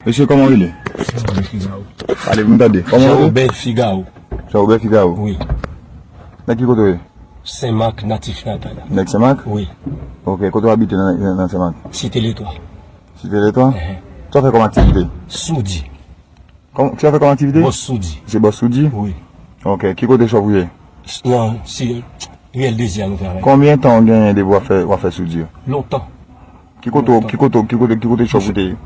Monsieur, comment il est? Allez, vous m'entendez? Jean-Robert Figaro. Jean-Robert Figaro? Oui. Dans qui côté? Saint-Marc, natif natal. Dans Saint-Marc? Oui. Ok, quand tu habites dans Saint-Marc? Cité l'Étoile. Cité l'Étoile? Tu as fait comme activité? Soudi. Tu as fait comme activité? Boss Soudi. C'est Boss Soudi? Oui. Ok, qui côté Chauvier? Non, c'est Réel Désir nous travaille. Combien de temps on gagne de voir faire Soudi? Longtemps. Qui côté Chauvier?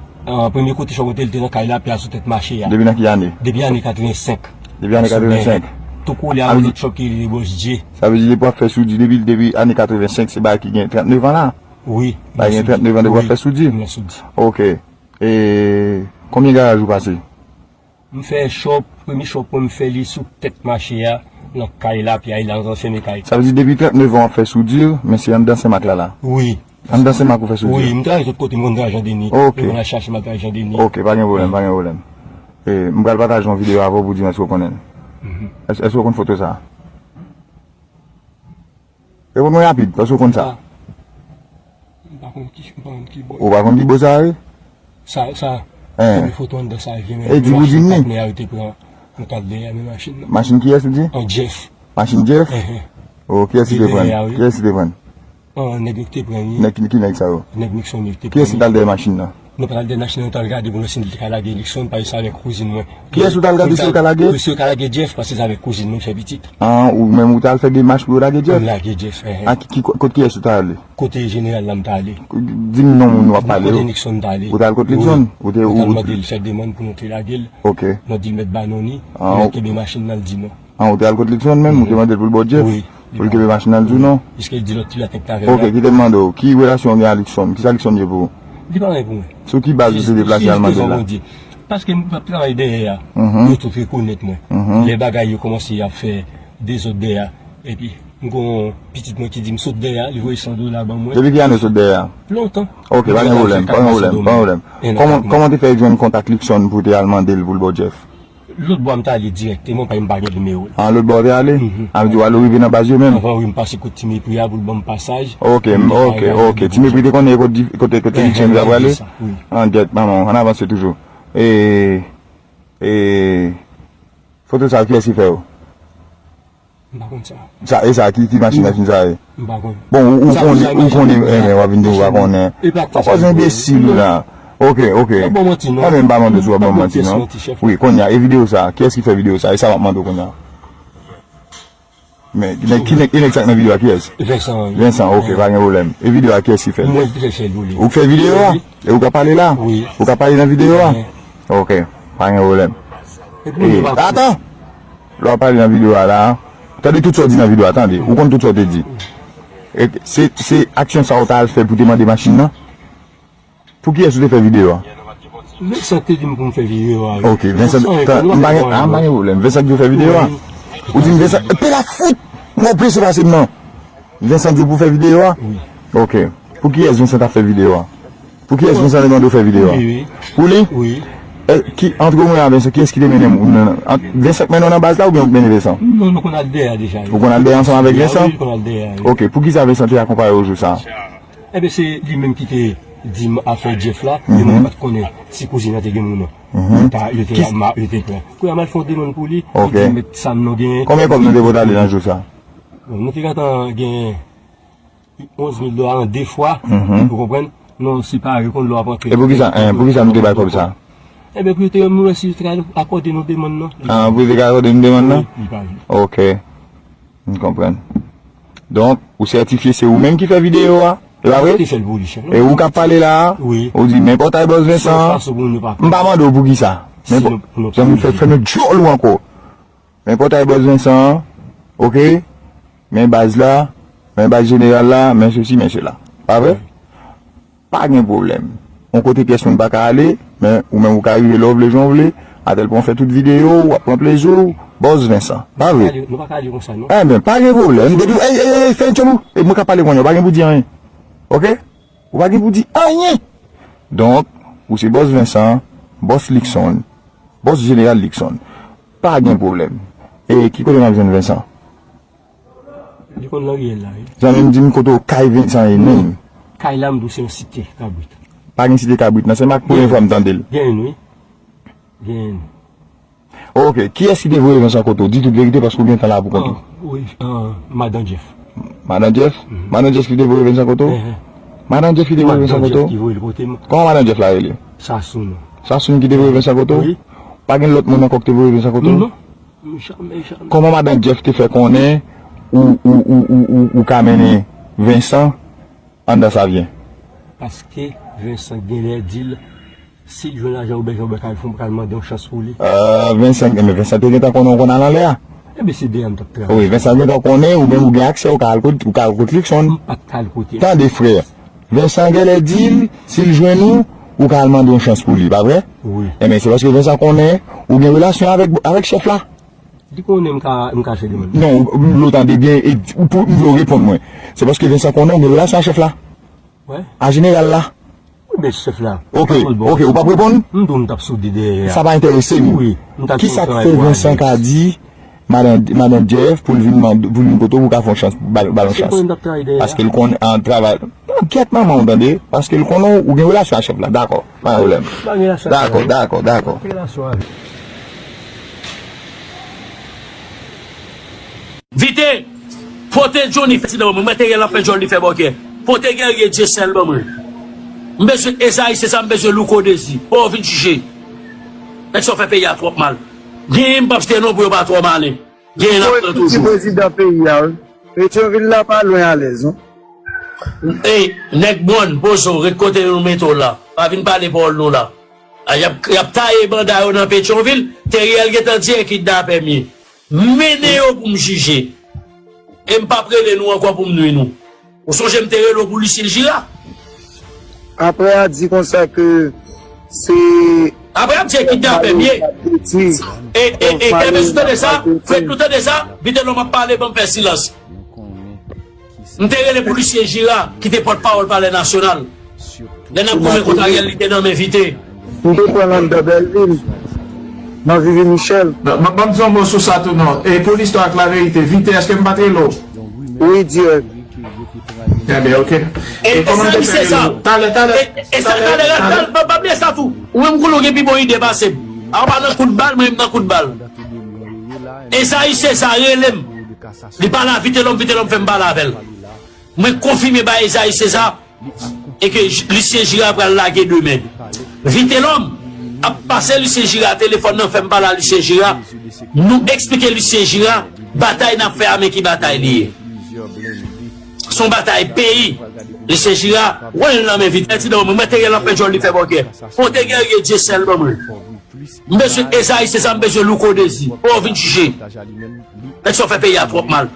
Premier côté Chauvier, il était dans Kaila, puis à sous-tête marché. Depuis dans quelle année? Depuis l'année 85. Depuis l'année 85? Tout coup, il y a un autre choc qui est les Bosdier. Ça veut dire pour faire Soudi depuis l'année 85, c'est qui gagne 39 ans là? Oui. Il y a 39 ans de voir faire Soudi? Ok. Et combien de garages vous passez? Je fais shop, premier shop pour me faire les sous-tête marché, dans Kaila, puis il a lancé mes Kaila. Ça veut dire depuis 39 ans on fait Soudi, mais c'est en dans Saint-Marc là? Oui. En dans Saint-Marc on fait Soudi? Oui, je travaille de l'autre côté, mon argent de nuit. Ok. On a cherché ma argent de nuit. Ok, pas de problème, pas de problème. Et je vais partager une vidéo avant pour dire est-ce que vous connaissez. Est-ce que vous connaissez photo ça? Et vous me rapide, parce que vous connaissez ça? Par contre, qui bon. Ou par contre, qui beau ça? Ça, Hein? les photos de ça, vient. Et dis-vous dis ni? Mais arrêtez pour un cadre de la machine. Machine qui est-ce que tu dis? Un Jeff. Machine Jeff? Oh, qui est-ce qui te prend? Qui est-ce qui te prend? Un nègre qui te prend. Qui n'est que ça? Nègre Nixon qui te prend. Qui est-ce qui t'a des machines là? Nous parlons des nationaux, nous regardons pour le syndicat Calagé Nixon, par ça avec cousine. Qui est-ce qui t'a regardé sur Calagé? Monsieur Calagé Jeff, parce que c'est avec cousine, nous fait petit. Ah, ou même où t'as fait des matchs pour Calagé Jeff? Calagé Jeff. Ah, côté est-ce que t'as allé? Côté général, là, m'ta allé. Dis-moi non, on va parler. Côté Nixon t'as allé. Ou t'as le côté Nixon? Ou t'es où? Nous avons dit faire des mondes pour nous tirer la gueule. Ok. Nous dit mettre banoni. Ah, Nous des machines dans le dit non. Ah, ou t'es à le côté Nixon même? Ou t'es demandé pour le bon Jeff? Oui. Pour le machine dans le non? Est-ce qu'il dit l'autre, tu l'as fait avec Ok, qui te demande, qui relation est à Alexandre? Qui c'est Alexandre pour vous? Dis pas pour moi. Sur qui base vous se déplacez à Almandel là? Parce que je travaille derrière, je te fais connaître moi. Les bagailles, ont commencé à faire des autres derrière. Et puis, un petit moi qui dit, je saute derrière, il voit $100 là-bas. Depuis qu'il y a saute derrière? Longtemps. Ok, pas de problème, pas de problème, pas de problème. Comment tu fais joindre contact Lixon pour te Almandel pour le bon Jeff? L'autre bois m'ta allé directement par une bague de numéro. Ah, l'autre bord est allé? Ah, tu vas arriver dans la base même? Avant, oui, me passe côté Timé pour y avoir le bon passage. Ok, Timé pour te connaître côté Lixon, vous avez allé? Oui. En tête, maman, on avance toujours. Et, photo ça, qui est-ce qui fait? Ça, et ça, qui machine ça? Bon, où qu'on est, on va venir voir qu'on est. Pas imbécile là. Ok. Ah, même pas de soi, bon menti, non? Oui, qu'on y a, et vidéo ça, qui est-ce qui fait vidéo ça? Et ça va demander qu'on y a. Mais, qui est exactement vidéo à qui est-ce? Vincent, ok, pas de problème. Et vidéo à qui est-ce qui fait? Moi, je fais vidéo. Vous faites vidéo? Et vous pouvez parler là? Oui. Vous pouvez parler dans la vidéo là? Ok, pas de problème. Attends! Là, on parle dans la vidéo là. Attendez, tout ça dit dans la vidéo, attendez. Vous comptez tout ça dit. C'est action ça, on fait pour demander machine là? Pour qui est-ce que tu fais vidéo? Vincent te dit pour me faire vidéo. Ok, Vincent, Vincent tu fais vidéo? Ou dit Vincent, t'es la foot! Mon plus c'est passé non. Vincent tu pour faire vidéo? Ok. Pour qui est-ce que Vincent a fait vidéo? Pour qui est-ce que Vincent demande de faire vidéo? Pour lui? Oui. Qui, entre vous et Vincent, qui est-ce qui te mène? Vincent mène en base là ou bien vous menez Vincent? Non, on a le DA déjà. Vous connaissez le DA ensemble avec Vincent? Oui, on a le DA. Ok, pour qui ça Vincent tu accompagné au jour ça? Eh bien c'est lui-même qui t'est dit à faire Jeff là, il ne pas connaître si cousine a été gagné. Il était prêt. Quand il a mal fondé pour lui, il dit mettre ça nous gagne. Combien comme nous devons aller dans le jour ça? Nous avons gagné $11,000 en 2 fois, vous comprenez? Non, c'est pas qu'on l'a apporté. Et pour qui ça nous débat comme ça? Eh bien, peut-être nous aussi accorder nos demandes. Ah, vous avez accordé nos demandes? Ok. Je comprends. Donc, vous certifiez, c'est vous-même qui fait vidéo, hein? Et vous qui parlez là? Oui. Vous dites, mais pas taille boss Vincent? M'bamando pour qui ça? Mais bon, ça me fait faire jour ou encore. Mais pas taille boss Vincent? Ok? Mais base là, mais base générale là, mais ceci, mais cela. Pas vrai? Pas de problème. On côté pièce, on ne peut pas aller, mais ou même vous pouvez arriver là, les gens voulaient, à tel point on fait toute vidéo, ou à prendre plaisir, boss Vincent. Pas vrai? Nous pas dire comme ça, non? Eh ben, pas de problème. Fais un tchou. Et moi, je parler con, pas de vous dire rien. Ok? Ou pas de vous dire rien. Donc, ou c'est boss Vincent, boss Lixon, boss général Lixon. Pas de problème. Et qui connaît besoin de Vincent? Du coup, là, il est là. J'en ai dit, que Kai Vincent est né. Kai Lam, c'est une cité, Cabrit. Pas une cité Cabrit, c'est ma première fois m'entendre. Bien, oui. Gen. Ok, qui est-ce qui te voit Vincent Koto? Dis toute vérité parce qu'on vient là pour compter. Oui, Madame Jeff. Madame Jeff? Madame Jeff qui te voit Vincent Koto? Madame Jeff qui te voit Vincent Koto? Comment Madame Jeff là, elle est? Sassoun. Sassoun qui te voit Vincent Koto? Oui. Pas de l'autre monde encore qui te voit Vincent Koto? Non. Jamais. Comment Madame Jeff te fait connaître ou qu'a mené Vincent en dans sa vie? Parce que Vincent Guélet dit, si je veux l'argent au Belgique, il faut demander une chance pour lui. Vincent, mais Vincent te dit qu'on a dans l'air? Eh bien, c'est bien, docteur. Oui, Vincent te dit qu'on est ou bien ou bien accès au calcul son. Pas de calcul. Tant des frères. Vincent Guélet dit, s'il joue nous, ou qu'a demandé une chance pour lui, pas vrai? Oui. Eh bien, c'est parce que Vincent connaît ou bien relation avec chef là? Dis qu'on aime cacher des monde. Non, l'autant de bien, pour vous répondre moi. C'est parce que Vincent connaît ou bien relation avec chef là? Ouais. En général là? Oui, mais chef là. Ok, ou pas répondre? Nous t'as soudé derrière. Ça va intéresser nous. Oui. Qui ça fait Vincent qui a dit, Madame Jeff, pour le venir pour faire une chance, ballon chance? Parce qu'il connaît un travail. Enquête, maman, vous entendez? Parce qu'il connaît ou bien relation avec chef là. D'accord, pas de problème. D'accord. Vite, faut te Johnny fait dans moi, mettez la fait Johnny fait boké. Faut te gagner Jessel moi. Monsieur Esaïe c'est ça monsieur Louko Desi. Pour venir juger. Mais ça fait payer à trop mal. Game pas c'était non pour pas trop mal. Game là toujours. Président pays là. Pétionville là pas loin à l'aise. Eh, nek bon, bozo, récolter nous métaux là. Pas venir parler pour nous là. Y a taillé banda dans Pétionville, Teriel qui t'a dit qu'il n'a permis. Menez-vous pour me juger. Et pas prêler nous encore pour me nuire nous. Ou songez me terrer le pour Lucien Gira. Après, a dit comme ça que c'est. Après, on dit qu'il n'a permis. Et quand même, tout de ça, faites tout de ça, vite l'on m'a parlé, bon, faire silence. On terrer le pour Lucien Gira, qui te porte-parole par les nationales. Les n'a pas contre la réalité dans mes invités. Nous devons prendre de Belleville. Non, Vivi Michel. Bon, disons mot sur ça tout non. Et pour l'histoire avec la vérité, vite, est-ce que me battre l'eau? Oui, Dieu. Eh bien, ok. Et comment tu fais ça? Et ça, pas bien ça tout. Ou même qu'on a bon idée passé. Alors, pas dans coup de balle, même dans coup de balle. Et ça, il sait ça, relève. Il parle à vite l'homme fait me balle avec elle. Mais confirmez pas Esaïe César et que Lucien Gira va laguer demain. Vite l'homme. A passé Lucien Gira, téléphone, non, fait pas la Lucien Gira. Nous expliquer Lucien Gira, bataille n'a fait avec qui bataille liée. Son bataille pays. Lucien Gira, ouais, non, mais vite, non, mais mettez la paix, je lui fais boquer. Faut te gagner Dieu seul, monsieur Esaïe, c'est ça, monsieur Louko Desi. Oh, venez juger. Mais ça fait payer à trop mal.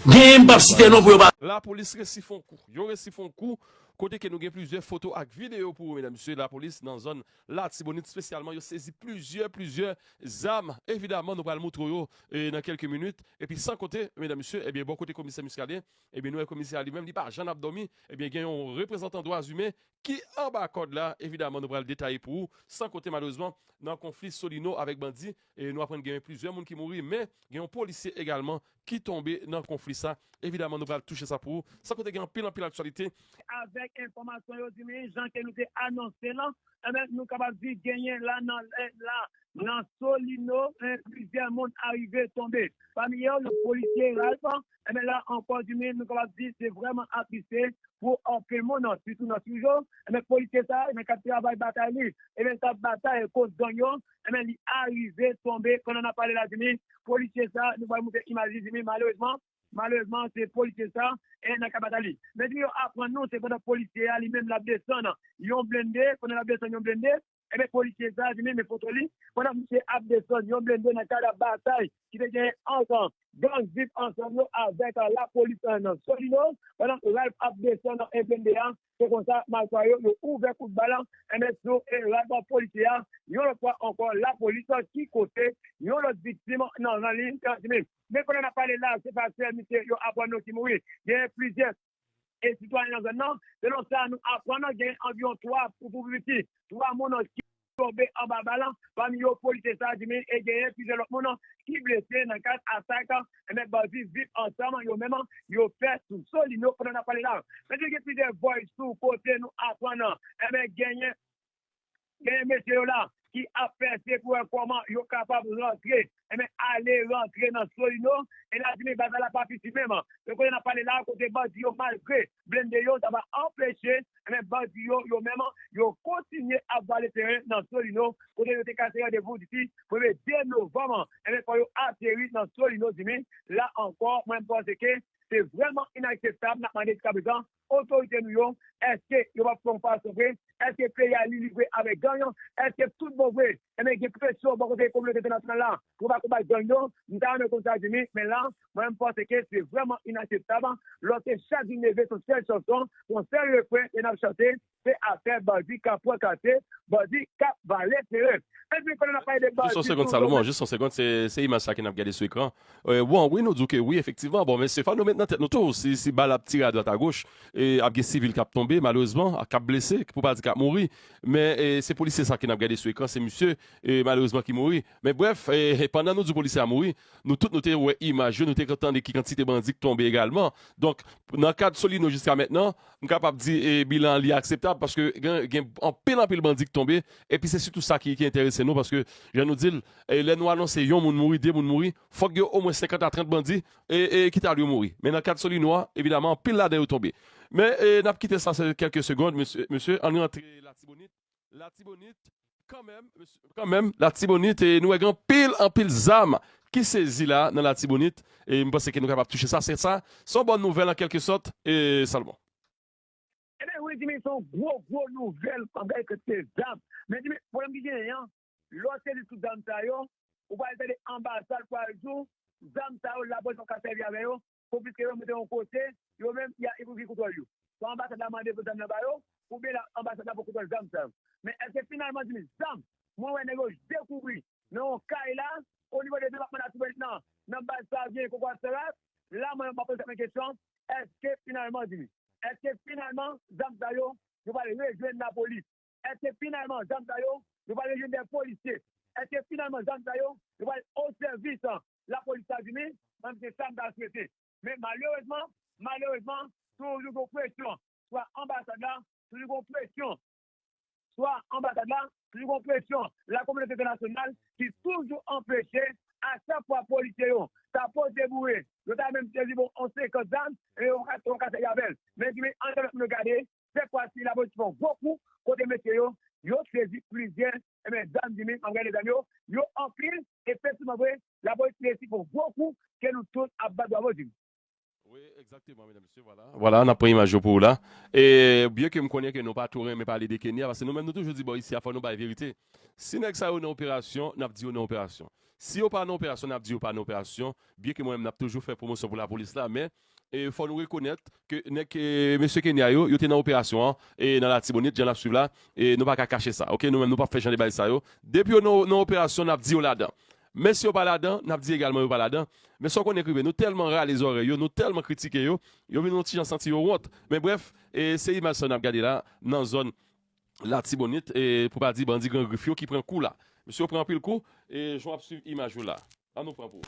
Game, pas citer non pour la police récifon coup. Yo récifon coup. Côté que nous avons plusieurs photos avec vidéos pour mesdames et messieurs, la police dans la zone là, Tibonite spécialement, ils ont saisi plusieurs armes. Évidemment, nous allons montrer dans quelques minutes. Et puis sans côté, mesdames et messieurs, eh bien, bon côté commissaire muscadien, eh bien, nous, le commissaire lui-même, dit pas Jean Abdomi, eh bien, il y a un représentant droits humains qui en bas code là, évidemment, nous allons le détailler pour vous. Sans côté, malheureusement, dans le conflit Solino avec Bandi, et nous apprenons qu'il y a plusieurs personnes qui mourent, mais il y a un policier également qui tombé dans le conflit ça. Évidemment, nous allons toucher ça pour vous. Sans côté, il y a un pile actualité. Avec information, gens que nous avons annoncé là, nous sommes capables de gagner là dans Solino, plusieurs monde arrivés tomber. Parmi eux, le policier Ralph, là encore nous sommes capables de dire c'est vraiment apprécié pour un peu le monde, surtout dans ce jour. Le policier ça, il a travaillé bataille, et bien cette bataille cause d'oignon, il est arrivé tomber, quand on a parlé là, policier ça, nous allons imaginer malheureusement, c'est policier ça, et n'a qu'à bataille. Mais nous apprendre nous, c'est pour le policier, lui-même la descendre, ils ont blindé, pendant la descente, ils ont blindé, et bien policier ça, lui-même, il faut lire, pendant que M. Abdeson, ils ont blindé dans le cas de bataille, qui devient ensemble, gang vite ensemble avec la police en Solino, pendant que Ralph Abdeson est blindé, c'est comme ça, Malfoyo, il ouvert coup de ballon, et maintenant, Ralph policier, ils ont encore la police qui côté, ils ont l'autre victime, non, dans ligne, mais quand on a parlé là, c'est parce que monsieur, yo apprenons qui mourir. Il y a plusieurs citoyens dans un an. Selon ça, nous apprenons qu'il y a environ 3 personnes qui tombés en bas ballon. Parmi les policiers, et il y a plusieurs autres qui blessés dans 4 à 5 ans. Et même, ils vivent ensemble. Ils ont fait tout Solino quand on a parlé là. Mais il y a plusieurs voix sous côté, nous apprenons. Et bien, il y a monsieur là qui a fait pour un comment ils sont capables de rentrer, et bien aller rentrer dans Solino, et là, Jimmy Bazal n'a pas fini même. Donc, on a parlé là, côté bandit, malgré blindé, ça va empêcher, et bien bandit, yo même, yo continuer à voir le terrain dans Solino, côté de cassé rendez-vous d'ici, pour le 10 novembre, et bien quand yo atterri dans Solino, Jimmy, là encore, moi, je pense que c'est vraiment inacceptable, n'a demandé jusqu'à présent, autorité nous, est-ce que yo va faire pas sauver, est-ce que le pays a livré avec gagnant, est-ce que tout bon vrai, et bien, il y a pression pour la communauté internationale là, pour pas combattre gagnant, nous avons comme ça, mais là, moi, je pense que c'est vraiment inacceptable, lorsque chaque levé son seul chanson, son seul refrain, et n'a chanté, c'est à faire bandi cap pour casser, bandi cap valet terreur. Et puis, quand on a parlé de bandi. Juste 1 seconde, Salomon, juste 1 seconde, c'est image ça qui n'a regardé sur l'écran. Bon, oui, nous disons que oui, effectivement, bon, mais c'est pas nous maintenant tête nous tous, si balle a tiré à droite à gauche, et a des civils qui a tombé, malheureusement, qui a blessé, pour pas dire qui a mouru, mais c'est policier ça qui n'a regardé sur l'écran, c'est monsieur, malheureusement qui mouru. Mais bref, pendant nous du policier a mouru, nous tous nous t'es ouais image, nous t'es content de qui quantité bandits qui tombé également. Donc, dans le cas de Solino jusqu'à maintenant, nous capable de dire bilan li acceptable parce que en pile bandit qui tombé et puis c'est surtout ça qui intéresse nous parce que je nous dis les noirs annoncent yon moun mouri, deux moun mouri, faut que au moins 50 à 30 bandits et qui t'a lui mourir. Mais dans le cas de Solino, évidemment, pile là dedans tombé. Mais n'a quitté ça quelques secondes monsieur on rentre la Tibonite quand même la Tibonite et nous avons pile zam qui saisit là dans la Tibonite et je pense que nous sommes capables de toucher ça, c'est ça. Sans bonne nouvelle en quelque sorte et Salomon. Eh bien, oui, mais sont gros nouvelles avec ces dames. Mais dis-moi, pour le dire, l'autre c'est tout dames taillon, ou va aller ambassade par jour, dames taillon la bonne qu'on servi avec eux, pour que vous mettez en côté, yo même il y a il faut qu'il contrôle yo. Soit ambassade a demandé pour dames là ou bien l'ambassade a pour contrôler dames taillon. Mais est-ce que finalement dis dames, moi on négo découvrir non cas là au niveau des départements maintenant, dans base ça vient quoi sera là moi je pose cette question, est-ce que finalement dis est-ce que finalement, Zamtayo, nous allons rejoindre la police? Est-ce que finalement, Zamtayo, nous allons rejoindre des policiers? Est-ce que finalement, Zamtayo, nous allons au service de la police États-Unis? Même si ça m'a souhaité. Mais malheureusement, toujours une pression. Soit ambassadeur, toujours une pression. Soit ambassadeur, toujours une pression. La communauté internationale qui toujours empêchée à chaque fois policiers. Ça pose des bouées. Nous avons même dit, bon, on sait que Dan, et on casse Yabel. Mais en train de regarder, cette fois-ci, la police font beaucoup, côté métier, ils ont saisi plusieurs, et bien, Dan, Jimmy, en regardant les amis, ils ont en pile, et effectivement, la police font beaucoup, que nous tous abattent à votre. Oui, exactement, mesdames et messieurs, voilà, on a pris image pour là. Et bien que je connais que nous pas tout mais parler de Kenya, parce que nous-mêmes, nous toujours dit, bon, ici, il faut nous parler la vérité. Si nous avons une opération, nous avons dit une opération. Si on pas une opération, n'a dit pas une opération, bien que moi-même n'a toujours fait promotion pour la police là, mais il faut nous reconnaître que monsieur Kenya yo était dans opération et dans la Tibonite, j'en suivre là et nous pas qu'à cacher ça. OK, nous-même nous pas faire changer ça yo. Depuis nos opérations n'a dit là-dedans. Mais si on pas là-dedans, n'a dit également on pas là-dedans. Mais sans qu'on écrive, nous tellement ras les oreilles, nous tellement critiquer yo vinn nous petit senti yo honte. Mais bref, et c'est image ça n'a regardé là dans zone la Tibonite et pour pas dire bandit grand griffio qui prend coup là. Monsieur prend pile coup et je vais suivre l'image là. On nous prend pour.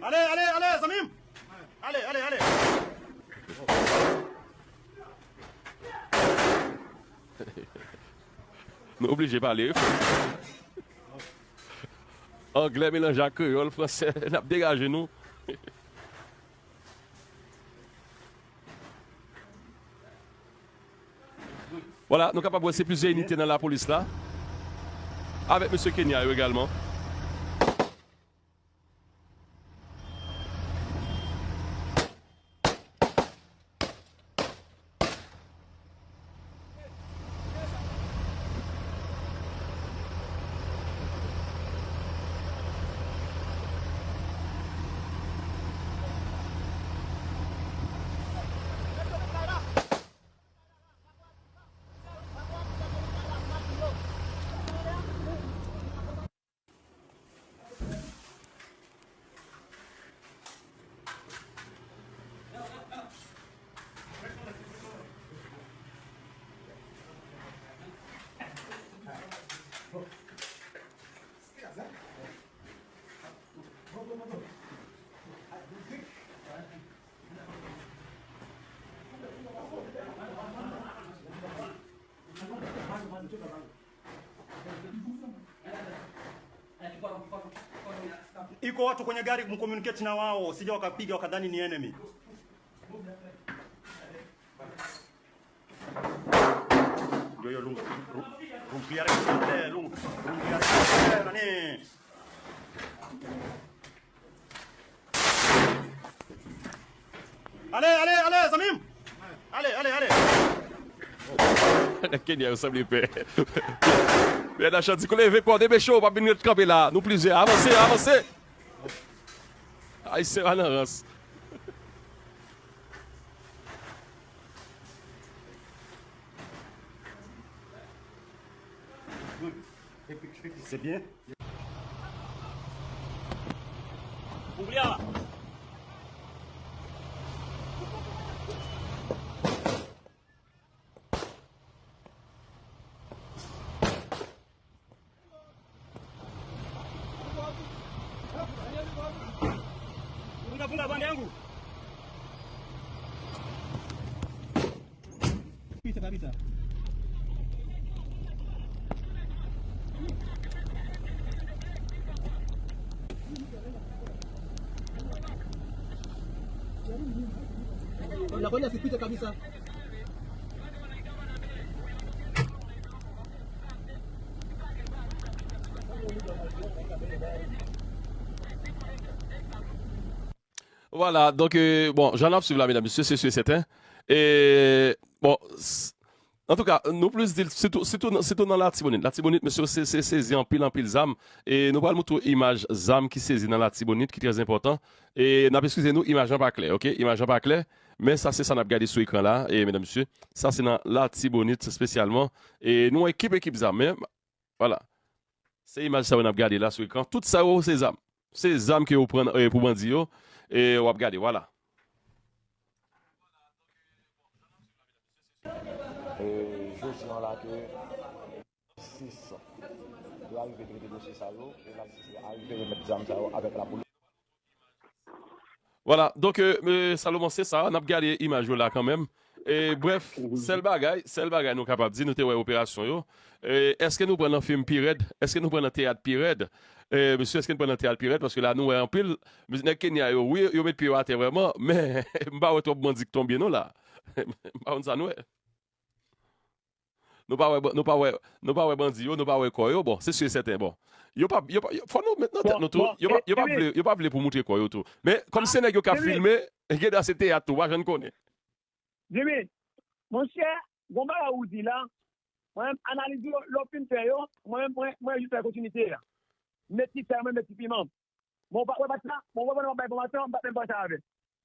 Allez, Samim. Allez. Nous obligés de parler. Anglais mélange à créole, français, n'a dégagé nous. Voilà, nous sommes capables de voir plusieurs unités dans la police là. Avec M. Kenya également. iko watu kwenye gari mcommunicate na wao, sija wakapiga wakadhani ni enemy. Ndio hiyo lungu. Rumpiare lungu. Rumpiare nani? Allez, Zamim. Allez. Kenya ressemble pas. Bien la chance qu'on lève quoi des chaud pas venir camper là. Nous plusieurs avancez. Aïe c'est en avance. C'est bien. Oublie là. Funga bande yangu. Pita kabisa. Nakwenda sipite kabisa. Voilà, donc bon, j'en ai suivi là, mesdames, messieurs, c'est sûr et certain. Et bon, en tout cas, nous plus dire, c'est tout dans la Tibonite. La Tibonite, monsieur, c'est saisi en pile zam. Et nous parlons de image zam qui saisit dans la Tibonite, qui est très important. Et n'a pas excusez-nous, image pas clair, ok? Image pas clair. Mais ça, c'est ça, on a regardé sur l'écran là. Et mesdames, messieurs, ça, c'est dans la Tibonite spécialement. Et nous, équipe zam, même. Voilà. C'est image ça, on a regardé là sur l'écran. Tout ça, c'est zam. C'est zam que vous prenez pour bandit. Et on va regarder, voilà. Je dis là que 6 doit arriver de dossier ça et là arriver de mettre ça avec la police. Voilà, donc Salomon c'est ça, on a regardé l'image là quand même. Et bref, c'est le bagage nous capable de dire nous te opération yo. Est-ce que nous prenons un film Pired? Est-ce que nous prenons un théâtre Pired? Monsieur, est-ce que nous prenons un théâtre Pired? Parce que là nous en pile, monsieur Kenya yo, oui, yo met pied à terre vraiment, mais m'pa trop bandi qui tombe non là. M'pa on ça nous. Nous pas bandi yo, nous pas quoi yo, bon, c'est sûr certain bon. Yo pas faut nous maintenant nous tout, yo pas voulu pour montrer quoi yo tout. Mais comme c'est nèg yo ka filmer, gè dans ce théâtre tout, je ne connais. Jimmy, mon cher, bon bah ou dit là, moi analyse l'opinion fait yo, moi juste la continuité là. Metti ça même petit piment. Mon pas ça, mon pas pas information, pas même pas ça avec.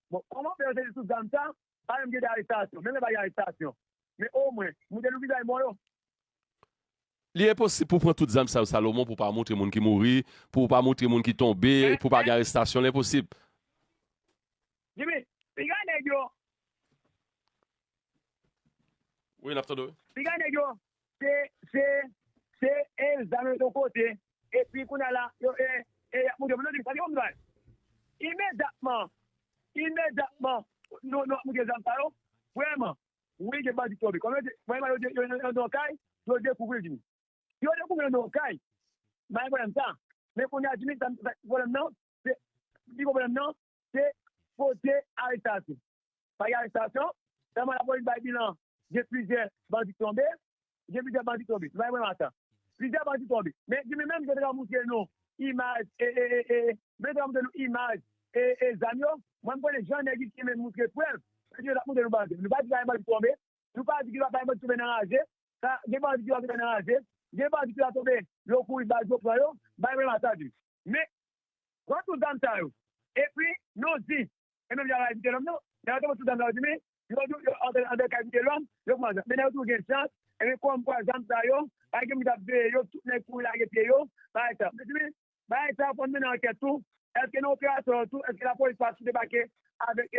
Bon, comment faire des choses comme ça? Pas même des arrestations, même pas arrestation. Mais au moins, nous devons visage moi yo. Il est possible pour prendre toutes les âmes ça Salomon pour pas montrer monde qui mourit, pour pas montrer monde qui tombé, pour pas arrestation, l'impossible. Jimmy, regardez yo. Oui, n'attendons. Regardez yo, c'est elles dans le côté et puis qu'on a là mon Dieu, immédiatement nous nous vraiment oui j'ai pas dit toi comme vraiment yo donc yo découvrir Jimmy. Yo découvrir donc mais voilà ça mais qu'on a Jimmy voilà non c'est dit problème non c'est côté arrestation. Pas arrestation, dans la police va bilan, j'ai plusieurs bandits tombés, c'est vraiment ça. Plusieurs bandits tombés. Mais je même que nous montrer nos images images et Zamio, moi je les gens qui me montrent preuve. Je vais nous bandits. Nous pas dire qu'il va tomber, nous pas dire qu'il va pas tomber dans la rage. Ça, des bandits qui vont tomber dans la rage, des bandits qui vont tomber, le coup il va jouer vraiment ça. Mais quand tout dans ça et puis nous dit et même il y a la vie de l'homme, il y a tout dans la vie, il y a des cas de l'homme, il y a mais il y a tout une chance, et comme par exemple ça yo, avec me d'abé yo tout les coups là pied yo, par ça. Mais ça pour mener enquête tout, est-ce que nos opérations tout, est-ce que la police passe débarquer avec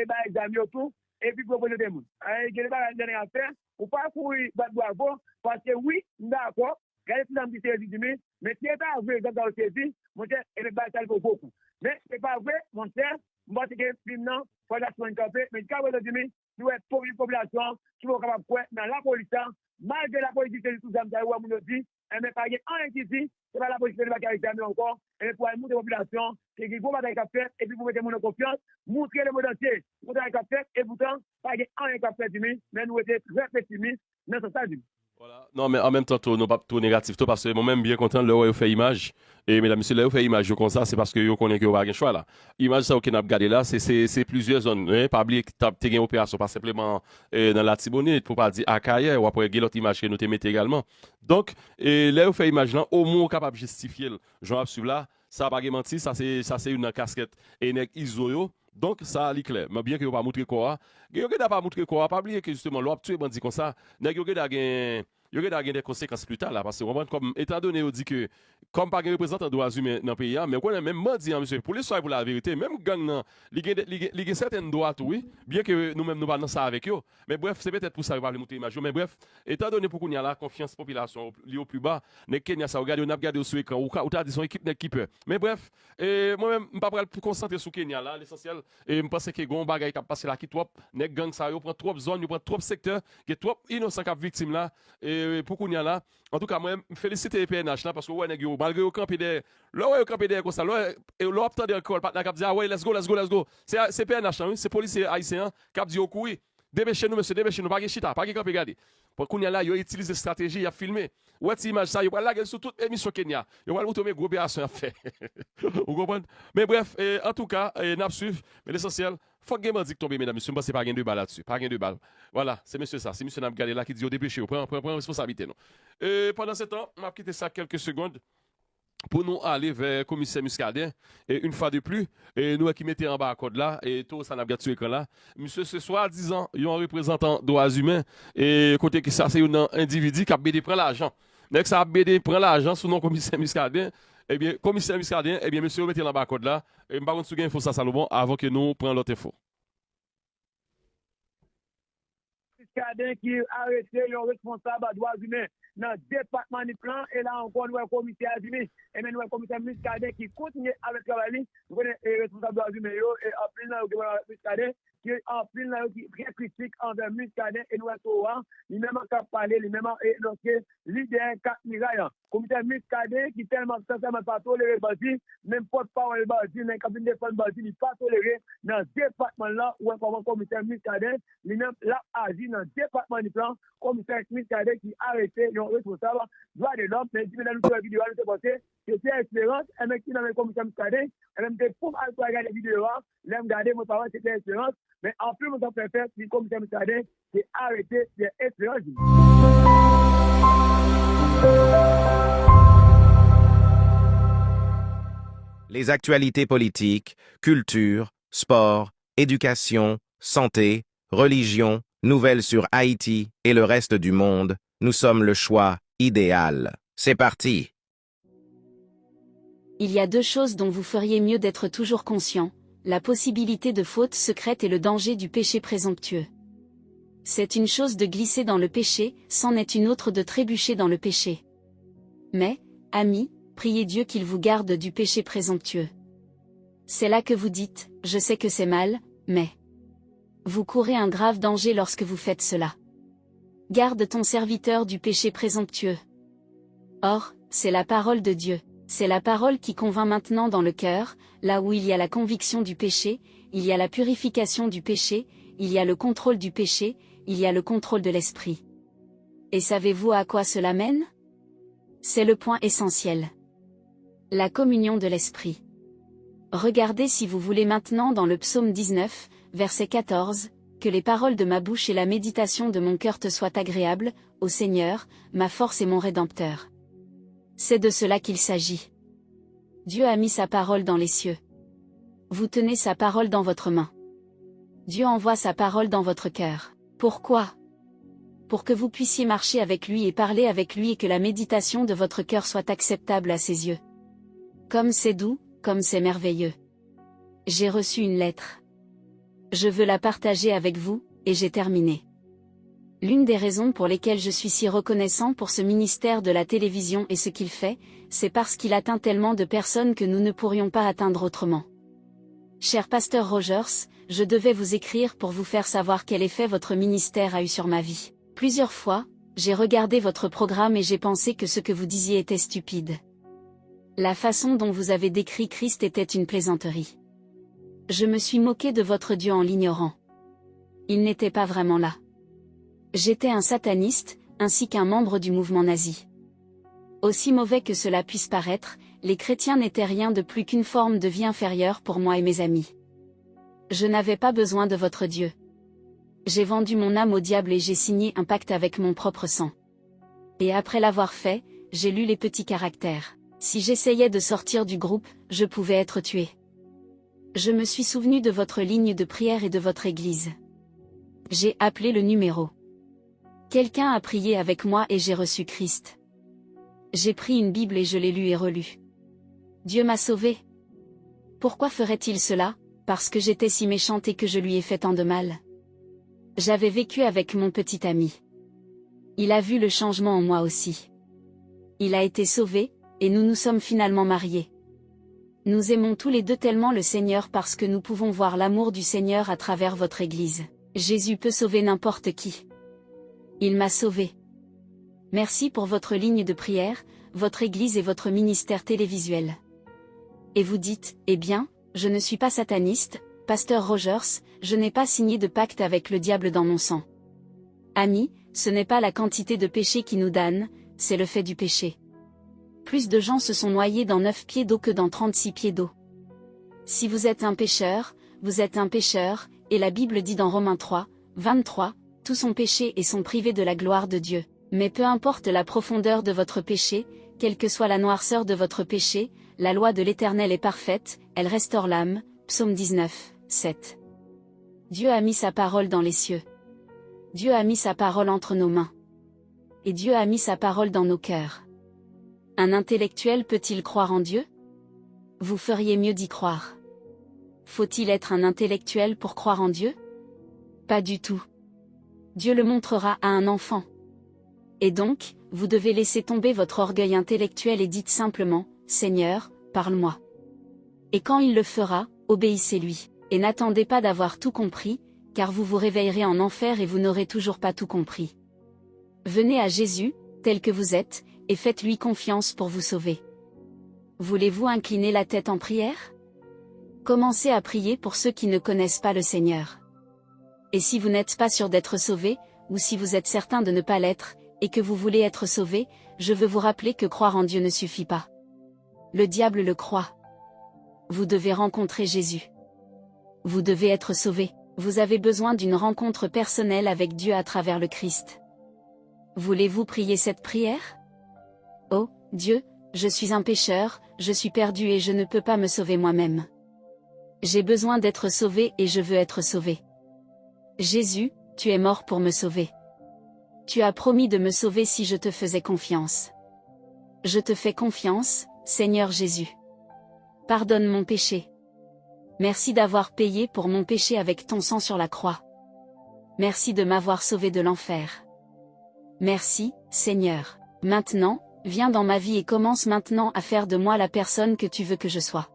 bah examen tout et puis proposer des monde. Il y a pas dernière affaire, ou pas courir bravo parce que oui, d'accord, regardez tout dans petit résumé, mais si c'est pas vrai dans le saisi, mon cher, et bah ça vaut beaucoup. Mais c'est pas vrai, mon cher. Moi, c'est que maintenant, pour la semaine campée, mais quand vous avez dit, nous sommes pour une population qui est capable de dans la police, malgré la politique de tout ça, on dit, mais pas un qui dit, c'est pas la police qui va caractériser encore, et pour montrer la population, c'est qu'il faut pas faire fait, et puis pour mettre mon confiance, montrer le monde entier, montrer la fait, et pourtant, pas un qui a fait du mais nous étions très pessimistes dans ce stade. Voilà. Non, mais en même temps, nous pas tout négatif, parce que moi-même bien content de leur fait image. Et mesdames, messieurs, là, fait image comme ça, c'est parce que vous connaissez que vous n'avez pas choix là. Image ça qu'on a regardé là, c'est plusieurs zones. Hein, pas oublier que tu as une opération, pas simplement dans la Tibonite, pour pas dire à Kaye, ou après l'autre image que nous te mettons également. Donc, là, vous fait image là, au moins capable de justifier. Jean Absu là, ça pas menti, ça c'est une casquette et une isoyo. Donc, ça, c'est clair. Mais bien que vous pas montré quoi, vous n'avez pas montré quoi, pas oublier que justement, l'on a tué bandit comme ça, vous avez des conséquences plus tard là, parce que comme étant donné, on dit que, comme pas un représentant de droits humains dans le pays, mais on a même dit, monsieur, pour l'histoire et pour la vérité, même gang, il y a certaines droits, oui, bien que nous-mêmes nous parlons ça avec eux. Mais bref, c'est peut-être pour ça que vous allez monter l'image. Mais bref, étant donné pour qu'on y a la confiance population liée au plus bas, les Kenya, ça regarde, on a regardé sur l'écran, ou t'as dit son équipe n'est qui peut. Mais bref, moi-même, je ne vais pas plus concentrer sur Kenya là, l'essentiel, et je pense que les bagages qui passé là, qui trop, les gangs, ça, ils prennent trop zones, ils prennent trop secteurs, qui sont trop innocents qui victimes là, et pour qu'on y a là. En tout cas, moi, je félicite les PNH là, parce que ouais, malgré au campé derrière, là, au campé derrière comme ça, là, obtenu des calls, partner qui dit, ah ouais, let's go. C'est PNH là, oui, c'est policiers haïtiens qui dit, oh, oui, dépêchez-nous, monsieur, dépêchez-nous, pas de chita, pas de campé garder. Pour qu'on y a là, ils utilisent des stratégies, ils filmé. Ouais, cette image ça, ils vont la sur toute émission Kenya. Ils vont le gros opération à faire. Vous comprenez? Mais bref, en tout cas, n'a suivre, mais l'essentiel, faut que dit tomber, mesdames, messieurs, c'est pas gain de balles là-dessus, pas gain de balles. Voilà, c'est monsieur ça, c'est monsieur n'a regardé là qui dit au dépêchez, prends responsabilité non. Pendant ce temps, on va quitter ça quelques secondes pour nous aller vers le commissaire Muscadet. Et une fois de plus, nous qui mettons en bas à code là, et tout ça n'a pas sur l'écran là, monsieur, ce soi-disant, il y a un représentant droits humains, et côté que ça, c'est un individu qui a BD prend l'argent. Dès que ça a BD prend l'argent sous nom commissaire Muscadet, eh bien, commissaire Muscadet, eh bien, monsieur, vous mettez en bas à code là, et par contre, il faut ça, Salomon, avant que nous prenions l'autre info. Muscadet qui a arrêté le responsable à droits humains dans le département du plan, et là encore, nous avons le commissaire Azimi, et maintenant, nous avons le commissaire Muscadet qui continue avec le travail, nous connaissons les responsables de droits humains, et en plus, nous avons Muscadet, qui est en plus, qui très critique envers Muscadet, et nous avons lui-même qui a parlé, lui-même, et lorsque leader 4 mirailles, commissaire Muscadet, qui tellement sincèrement pas toléré Badi, même porte-parole Badi, même cabine de défense Badi, il pas toléré dans ce département-là, où un commissaire Muscadet, lui-même, l'a agi dans le département du plan, commissaire Muscadet qui a arrêté, responsable, droit de l'homme, mais si nous avons vidéo, nous avons c'était Espérance, un mec qui dans le commissaire Muscadet, et même pour aller regarder la vidéo, là, regarder mon parent, c'était Espérance, mais en plus, mon préfère, le commissaire Muscadet, c'est arrêté, c'est Espérance. Les actualités politiques, culture, sport, éducation, santé, religion, nouvelles sur Haïti et le reste du monde, nous sommes le choix idéal. C'est parti! Il y a deux choses dont vous feriez mieux d'être toujours conscient, la possibilité de faute secrète et le danger du péché présomptueux. C'est une chose de glisser dans le péché, c'en est une autre de trébucher dans le péché. Mais, amis, priez Dieu qu'il vous garde du péché présomptueux. C'est là que vous dites, je sais que c'est mal, mais... Vous courez un grave danger lorsque vous faites cela. Garde ton serviteur du péché présomptueux. Or, c'est la parole de Dieu, c'est la parole qui convainc maintenant dans le cœur, là où il y a la conviction du péché, il y a la purification du péché, il y a le contrôle du péché, il y a le contrôle de l'esprit. Et savez-vous à quoi cela mène? C'est le point essentiel. La communion de l'esprit. Regardez si vous voulez maintenant dans le psaume 19, verset 14, « Que les paroles de ma bouche et la méditation de mon cœur te soient agréables, ô Seigneur, ma force et mon Rédempteur. » C'est de cela qu'il s'agit. Dieu a mis sa parole dans les cieux. Vous tenez sa parole dans votre main. Dieu envoie sa parole dans votre cœur. Pourquoi? Pour que vous puissiez marcher avec lui et parler avec lui et que la méditation de votre cœur soit acceptable à ses yeux. Comme c'est doux, comme c'est merveilleux. J'ai reçu une lettre. Je veux la partager avec vous, et j'ai terminé. L'une des raisons pour lesquelles je suis si reconnaissant pour ce ministère de la télévision et ce qu'il fait, c'est parce qu'il atteint tellement de personnes que nous ne pourrions pas atteindre autrement. Cher pasteur Rogers, je devais vous écrire pour vous faire savoir quel effet votre ministère a eu sur ma vie. Plusieurs fois, j'ai regardé votre programme et j'ai pensé que ce que vous disiez était stupide. La façon dont vous avez décrit Christ était une plaisanterie. Je me suis moqué de votre Dieu en l'ignorant. Il n'était pas vraiment là. J'étais un sataniste, ainsi qu'un membre du mouvement nazi. Aussi mauvais que cela puisse paraître, les chrétiens n'étaient rien de plus qu'une forme de vie inférieure pour moi et mes amis. Je n'avais pas besoin de votre Dieu. J'ai vendu mon âme au diable et j'ai signé un pacte avec mon propre sang. Et après l'avoir fait, j'ai lu les petits caractères. Si j'essayais de sortir du groupe, je pouvais être tué. Je me suis souvenu de votre ligne de prière et de votre église. J'ai appelé le numéro. Quelqu'un a prié avec moi et j'ai reçu Christ. J'ai pris une Bible et je l'ai lue et relue. Dieu m'a sauvé. Pourquoi ferait-il cela? Parce que j'étais si méchante et que je lui ai fait tant de mal. J'avais vécu avec mon petit ami. Il a vu le changement en moi aussi. Il a été sauvé, et nous nous sommes finalement mariés. Nous aimons tous les deux tellement le Seigneur parce que nous pouvons voir l'amour du Seigneur à travers votre Église. Jésus peut sauver n'importe qui. Il m'a sauvé. Merci pour votre ligne de prière, votre Église et votre ministère télévisuel. Et vous dites, eh bien, je ne suis pas sataniste, Pasteur Rogers, je n'ai pas signé de pacte avec le diable dans mon sang. Ami, ce n'est pas la quantité de péché qui nous damne, c'est le fait du péché. Plus de gens se sont noyés dans 9 pieds d'eau que dans 36 pieds d'eau. Si vous êtes un pécheur, vous êtes un pécheur, et la Bible dit dans Romains 3, 23, tous sont péchés et sont privés de la gloire de Dieu. Mais peu importe la profondeur de votre péché, quelle que soit la noirceur de votre péché, la loi de l'Éternel est parfaite, elle restaure l'âme. Psaume 19, 7. Dieu a mis sa parole dans les cieux. Dieu a mis sa parole entre nos mains. Et Dieu a mis sa parole dans nos cœurs. Un intellectuel peut-il croire en Dieu? Vous feriez mieux d'y croire. Faut-il être un intellectuel pour croire en Dieu? Pas du tout. Dieu le montrera à un enfant. Et donc, vous devez laisser tomber votre orgueil intellectuel et dites simplement, Seigneur, parle-moi. Et quand il le fera, obéissez-lui. Et n'attendez pas d'avoir tout compris, car vous vous réveillerez en enfer et vous n'aurez toujours pas tout compris. Venez à Jésus, tel que vous êtes, et faites-lui confiance pour vous sauver. Voulez-vous incliner la tête en prière? Commencez à prier pour ceux qui ne connaissent pas le Seigneur. Et si vous n'êtes pas sûr d'être sauvé, ou si vous êtes certain de ne pas l'être, et que vous voulez être sauvé, je veux vous rappeler que croire en Dieu ne suffit pas. Le diable le croit. Vous devez rencontrer Jésus. Vous devez être sauvé. Vous avez besoin d'une rencontre personnelle avec Dieu à travers le Christ. Voulez-vous prier cette prière? Oh, Dieu, je suis un pécheur, je suis perdu et je ne peux pas me sauver moi-même. J'ai besoin d'être sauvé et je veux être sauvé. Jésus, tu es mort pour me sauver. Tu as promis de me sauver si je te faisais confiance. Je te fais confiance, Seigneur Jésus. Pardonne mon péché. Merci d'avoir payé pour mon péché avec ton sang sur la croix. Merci de m'avoir sauvé de l'enfer. Merci, Seigneur. Maintenant, viens dans ma vie et commence maintenant à faire de moi la personne que tu veux que je sois.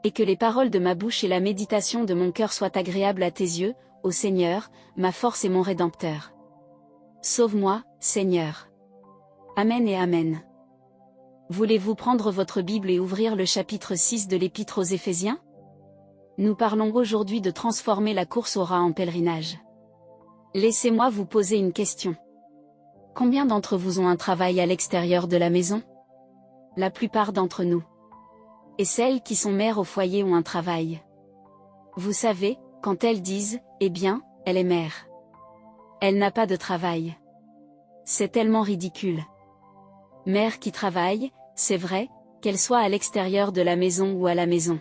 Et que les paroles de ma bouche et la méditation de mon cœur soient agréables à tes yeux, ô Seigneur, ma force et mon Rédempteur. Sauve-moi, Seigneur. Amen et Amen. Voulez-vous prendre votre Bible et ouvrir le chapitre 6 de l'Épître aux Éphésiens? Nous parlons aujourd'hui de transformer la course au rat en pèlerinage. Laissez-moi vous poser une question. Combien d'entre vous ont un travail à l'extérieur de la maison? La plupart d'entre nous. Et celles qui sont mères au foyer ont un travail. Vous savez, quand elles disent, eh bien, elle est mère. Elle n'a pas de travail. C'est tellement ridicule. Mère qui travaille, c'est vrai, qu'elle soit à l'extérieur de la maison ou à la maison.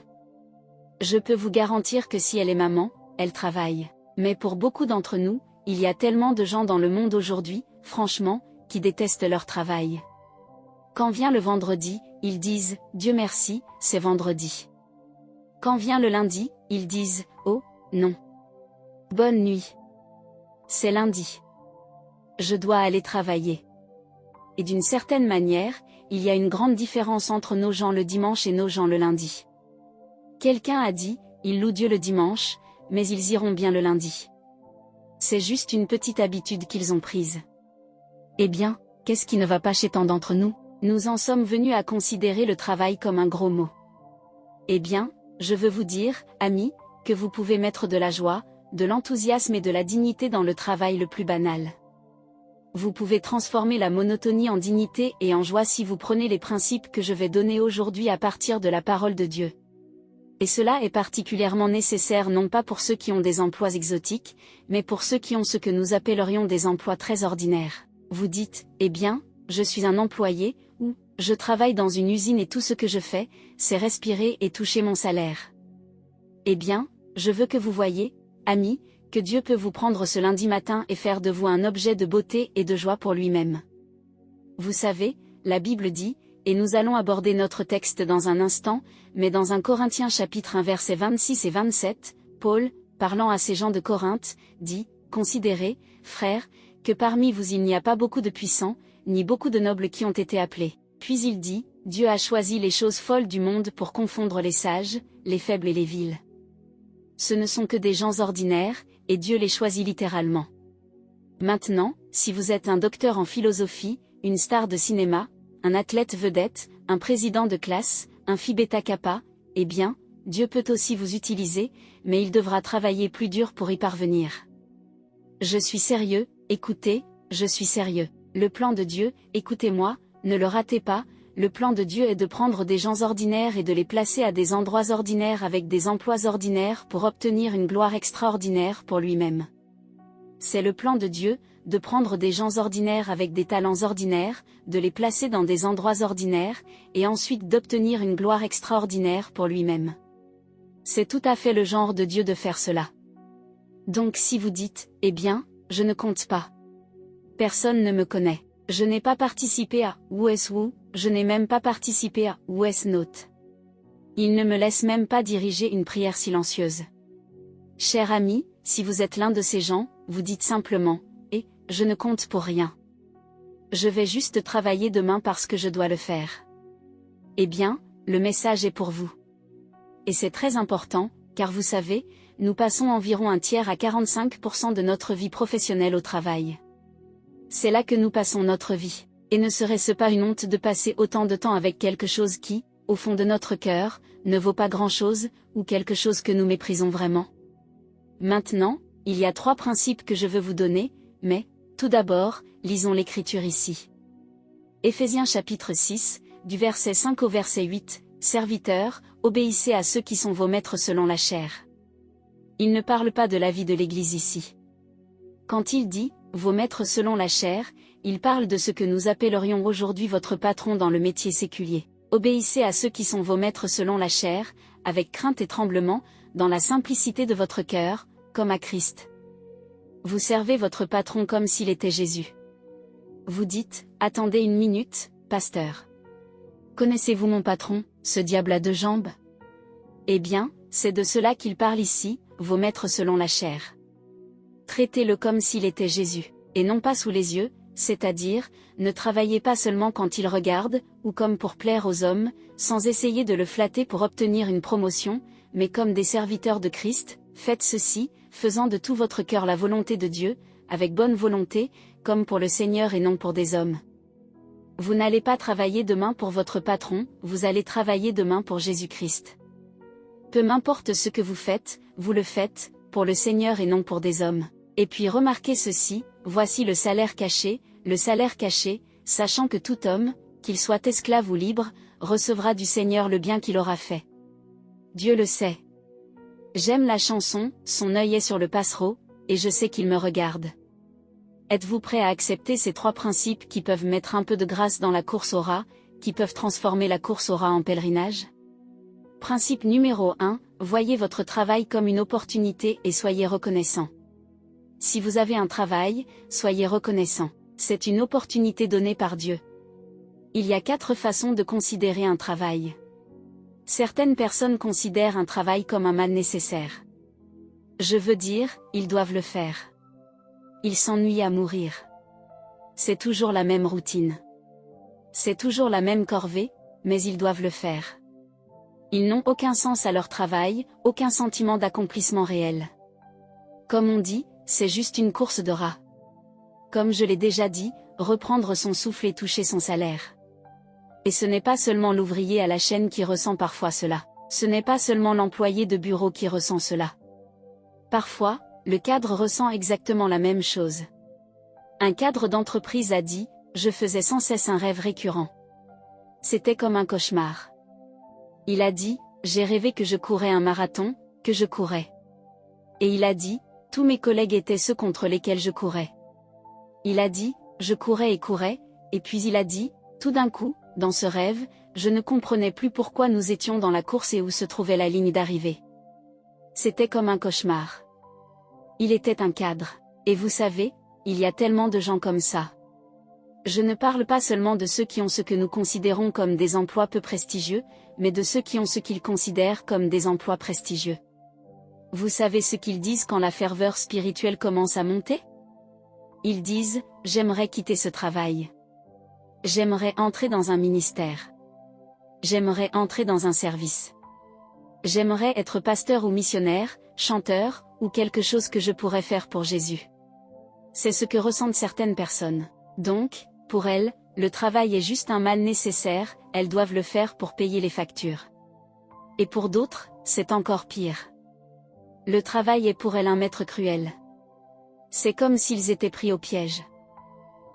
Je peux vous garantir que si elle est maman, elle travaille. Mais pour beaucoup d'entre nous, il y a tellement de gens dans le monde aujourd'hui, franchement, qui détestent leur travail. Quand vient le vendredi, ils disent « Dieu merci, c'est vendredi ». Quand vient le lundi, ils disent « Oh, non. Bonne nuit. C'est lundi. Je dois aller travailler ». Et d'une certaine manière, il y a une grande différence entre nos gens le dimanche et nos gens le lundi. Quelqu'un a dit, ils louent Dieu le dimanche, mais ils iront bien le lundi. C'est juste une petite habitude qu'ils ont prise. Eh bien, qu'est-ce qui ne va pas chez tant d'entre nous? Nous en sommes venus à considérer le travail comme un gros mot. Eh bien, je veux vous dire, amis, que vous pouvez mettre de la joie, de l'enthousiasme et de la dignité dans le travail le plus banal. Vous pouvez transformer la monotonie en dignité et en joie si vous prenez les principes que je vais donner aujourd'hui à partir de la parole de Dieu. Et cela est particulièrement nécessaire non pas pour ceux qui ont des emplois exotiques, mais pour ceux qui ont ce que nous appellerions des emplois très ordinaires. Vous dites, eh bien, je suis un employé, ou, je travaille dans une usine et tout ce que je fais, c'est respirer et toucher mon salaire. Eh bien, je veux que vous voyiez, amis, que Dieu peut vous prendre ce lundi matin et faire de vous un objet de beauté et de joie pour lui-même. Vous savez, la Bible dit, et nous allons aborder notre texte dans un instant, mais dans 1 Corinthiens chapitre 1 versets 26 et 27, Paul, parlant à ces gens de Corinthe, dit, « Considérez, frères, que parmi vous il n'y a pas beaucoup de puissants, ni beaucoup de nobles qui ont été appelés. » Puis il dit, « Dieu a choisi les choses folles du monde pour confondre les sages, les faibles et les vils. » Ce ne sont que des gens ordinaires, et Dieu les choisit littéralement. Maintenant, si vous êtes un docteur en philosophie, une star de cinéma, un athlète vedette, un président de classe, un Phi Beta Kappa, eh bien, Dieu peut aussi vous utiliser, mais il devra travailler plus dur pour y parvenir. Je suis sérieux, écoutez, je suis sérieux. Le plan de Dieu, écoutez-moi, ne le ratez pas, le plan de Dieu est de prendre des gens ordinaires et de les placer à des endroits ordinaires avec des emplois ordinaires pour obtenir une gloire extraordinaire pour lui-même. C'est le plan de Dieu, de prendre des gens ordinaires avec des talents ordinaires, de les placer dans des endroits ordinaires, et ensuite d'obtenir une gloire extraordinaire pour lui-même. C'est tout à fait le genre de Dieu de faire cela. Donc si vous dites, eh bien, je ne compte pas. Personne ne me connaît. Je n'ai pas participé à WSW, je n'ai même pas participé à WS Note. Il ne me laisse même pas diriger une prière silencieuse. Cher ami, si vous êtes l'un de ces gens, vous dites simplement, je ne compte pour rien. Je vais juste travailler demain parce que je dois le faire. Eh bien, le message est pour vous. Et c'est très important, car vous savez, nous passons environ un tiers à 45% de notre vie professionnelle au travail. C'est là que nous passons notre vie. Et ne serait-ce pas une honte de passer autant de temps avec quelque chose qui, au fond de notre cœur, ne vaut pas grand-chose, ou quelque chose que nous méprisons vraiment? Maintenant, il y a 3 principes que je veux vous donner, mais, tout d'abord, lisons l'écriture ici. Éphésiens chapitre 6, du verset 5 au verset 8, « Serviteurs, obéissez à ceux qui sont vos maîtres selon la chair. » Il ne parle pas de la vie de l'Église ici. Quand il dit « vos maîtres selon la chair », il parle de ce que nous appellerions aujourd'hui votre patron dans le métier séculier. Obéissez à ceux qui sont vos maîtres selon la chair, avec crainte et tremblement, dans la simplicité de votre cœur, comme à Christ. Vous servez votre patron comme s'il était Jésus. Vous dites, attendez une minute, pasteur. Connaissez-vous mon patron, ce diable à 2 jambes? Eh bien, c'est de cela qu'il parle ici, vos maîtres selon la chair. Traitez-le comme s'il était Jésus, et non pas sous les yeux, c'est-à-dire, ne travaillez pas seulement quand il regarde, ou comme pour plaire aux hommes, sans essayer de le flatter pour obtenir une promotion, mais comme des serviteurs de Christ, faites ceci, faisant de tout votre cœur la volonté de Dieu, avec bonne volonté, comme pour le Seigneur et non pour des hommes. Vous n'allez pas travailler demain pour votre patron, vous allez travailler demain pour Jésus-Christ. Peu m'importe ce que vous faites, vous le faites, pour le Seigneur et non pour des hommes. Et puis remarquez ceci, voici le salaire caché, sachant que tout homme, qu'il soit esclave ou libre, recevra du Seigneur le bien qu'il aura fait. Dieu le sait. J'aime la chanson, son œil est sur le passereau, et je sais qu'il me regarde. Êtes-vous prêt à accepter ces 3 principes qui peuvent mettre un peu de grâce dans la course au rat, qui peuvent transformer la course au rat en pèlerinage? Principe numéro 1, voyez votre travail comme une opportunité et soyez reconnaissant. Si vous avez un travail, soyez reconnaissant. C'est une opportunité donnée par Dieu. Il y a 4 façons de considérer un travail. Certaines personnes considèrent un travail comme un mal nécessaire. Je veux dire, ils doivent le faire. Ils s'ennuient à mourir. C'est toujours la même routine. C'est toujours la même corvée, mais ils doivent le faire. Ils n'ont aucun sens à leur travail, aucun sentiment d'accomplissement réel. Comme on dit, c'est juste une course de rats. Comme je l'ai déjà dit, reprendre son souffle et toucher son salaire. Et ce n'est pas seulement l'ouvrier à la chaîne qui ressent parfois cela. Ce n'est pas seulement l'employé de bureau qui ressent cela. Parfois, le cadre ressent exactement la même chose. Un cadre d'entreprise a dit, je faisais sans cesse un rêve récurrent. C'était comme un cauchemar. Il a dit, j'ai rêvé que je courais un marathon, que je courais. Et il a dit, tous mes collègues étaient ceux contre lesquels je courais. Il a dit, je courais, et puis il a dit, tout d'un coup, dans ce rêve, je ne comprenais plus pourquoi nous étions dans la course et où se trouvait la ligne d'arrivée. C'était comme un cauchemar. Il était un cadre. Et vous savez, il y a tellement de gens comme ça. Je ne parle pas seulement de ceux qui ont ce que nous considérons comme des emplois peu prestigieux, mais de ceux qui ont ce qu'ils considèrent comme des emplois prestigieux. Vous savez ce qu'ils disent quand la ferveur spirituelle commence à monter? Ils disent, j'aimerais quitter ce travail. J'aimerais entrer dans un ministère. J'aimerais entrer dans un service. J'aimerais être pasteur ou missionnaire, chanteur, ou quelque chose que je pourrais faire pour Jésus. C'est ce que ressentent certaines personnes. Donc, pour elles, le travail est juste un mal nécessaire, elles doivent le faire pour payer les factures. Et pour d'autres, c'est encore pire. Le travail est pour elles un maître cruel. C'est comme s'ils étaient pris au piège.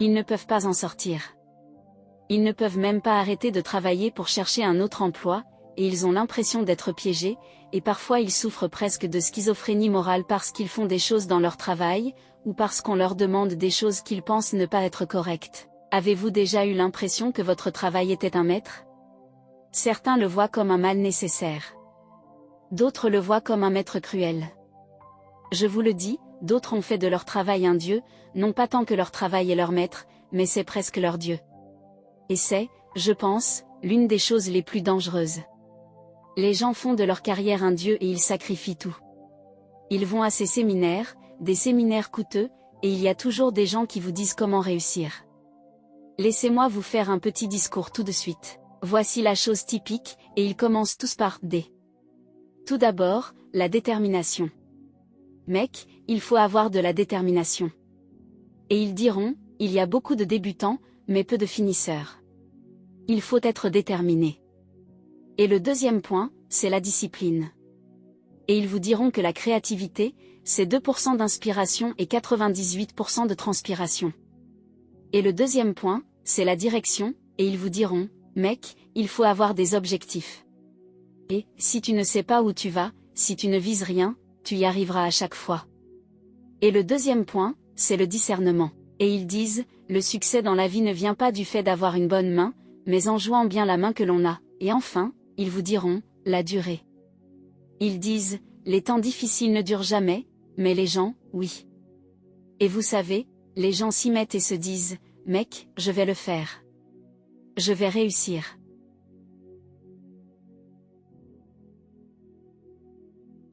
Ils ne peuvent pas en sortir. Ils ne peuvent même pas arrêter de travailler pour chercher un autre emploi, et ils ont l'impression d'être piégés, et parfois ils souffrent presque de schizophrénie morale parce qu'ils font des choses dans leur travail, ou parce qu'on leur demande des choses qu'ils pensent ne pas être correctes. Avez-vous déjà eu l'impression que votre travail était un maître? Certains le voient comme un mal nécessaire. D'autres le voient comme un maître cruel. Je vous le dis, d'autres ont fait de leur travail un dieu, non pas tant que leur travail est leur maître, mais c'est presque leur dieu. Et c'est, je pense, l'une des choses les plus dangereuses. Les gens font de leur carrière un dieu et ils sacrifient tout. Ils vont à ces séminaires, des séminaires coûteux, et il y a toujours des gens qui vous disent comment réussir. Laissez-moi vous faire un petit discours tout de suite. Voici la chose typique, et ils commencent tous par D. Tout d'abord, la détermination. Mec, il faut avoir de la détermination. Et ils diront, il y a beaucoup de débutants, mais peu de finisseurs. Il faut être déterminé. Et le deuxième point, c'est la discipline. Et ils vous diront que la créativité, c'est 2% d'inspiration et 98% de transpiration. Et le deuxième point, c'est la direction, et ils vous diront, mec, il faut avoir des objectifs. Et, si tu ne sais pas où tu vas, si tu ne vises rien, tu y arriveras à chaque fois. Et le deuxième point, c'est le discernement. Et ils disent, le succès dans la vie ne vient pas du fait d'avoir une bonne main, mais en jouant bien la main que l'on a. Et enfin, ils vous diront, la durée. Ils disent, les temps difficiles ne durent jamais, mais les gens, oui. Et vous savez, les gens s'y mettent et se disent, mec, je vais le faire. Je vais réussir.